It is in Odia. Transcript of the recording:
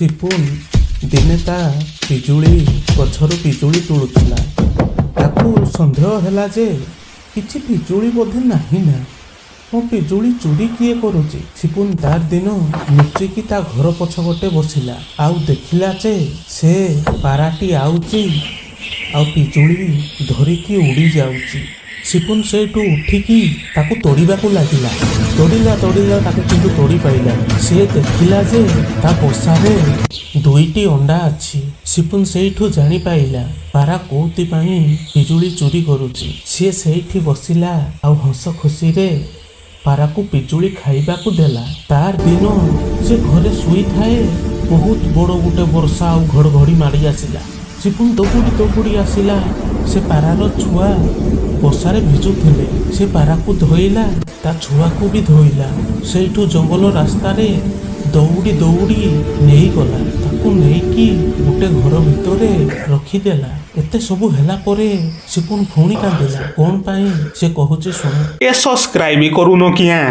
ସିପୁନ ଦିନେ ତା ପିଜୁଳି ଗଛରୁ ପିଜୁଳି ତୋଳୁଥିଲା। ତାକୁ ସନ୍ଦେହ ହେଲା ଯେ କିଛି ପିଜୁଳି ବୋଧେ ନାହିଁ ନା, ମୋ ପିଜୁଳି ଚୋରି କିଏ କରୁଛି। ସିପୁନ ତାର ଦିନ ଲୁଚିକି ତା ଘର ପଛପଟେ ବସିଲା ଆଉ ଦେଖିଲା ଯେ ସେ ପାରାଟି ଆଉଚି ଆଉ ପିଜୁଳି ଧରିକି ଉଡ଼ି ଯାଉଛି। ସିପୁନ ସେଇଠୁ ଉଠିକି ତାକୁ ତୋଡ଼ିବାକୁ ଲାଗିଲା। ତୋଡ଼ିଲା ତାକୁ କିନ୍ତୁ ତୋଡ଼ି ପାଇଲାନି। ସେ ଦେଖିଲା ଯେ ତା ବସାରେ 2ଟି ଅଣ୍ଡା ଅଛି। ସିପୁନ ସେଇଠୁ ଜାଣିପାଇଲା ପାରା କୋଉଥିପାଇଁ ପିଜୁଳି ଚୋରି କରୁଛି। ସିଏ ସେଇଠି ବସିଲା ଆଉ ହସ ଖୁସିରେ ପାରାକୁ ପିଜୁଳି ଖାଇବାକୁ ଦେଲା। ତାର ଦିନ ସେ ଘରେ ଶୋଇଥାଏ, ବହୁତ ବଡ଼ ଗୋଟେ ବର୍ଷା ଆଉ ଘଡ଼ଘଡ଼ି ମାଡ଼ି ଆସିଲା। ସିପୁନ ଦୌଡ଼ି ଆସିଲା। ସେ ପାରାର ଛୁଆ ବର୍ଷାରେ ଭିଜୁଥିଲେ। ସେ ପାରାକୁ ଧୋଇଲା, ତା ଛୁଆକୁ ବି ଧୋଇଲା। ସେଇଠୁ ଜଙ୍ଗଲ ରାସ୍ତାରେ ଦୌଡ଼ି ନେଇଗଲା। ତାକୁ ନେଇକି ଗୋଟେ ଘର ଭିତରେ ରଖିଦେଲା। ଏତେ ସବୁ ହେଲା ପରେ ସିପୁନ ପୁଣି କାନ୍ଦିଲା। କଣ ପାଇଁ ସେ କହୁଛି ଶୁଣ। ଏ ସବସ୍କ୍ରାଇବ କରୁନ କିଆଁ?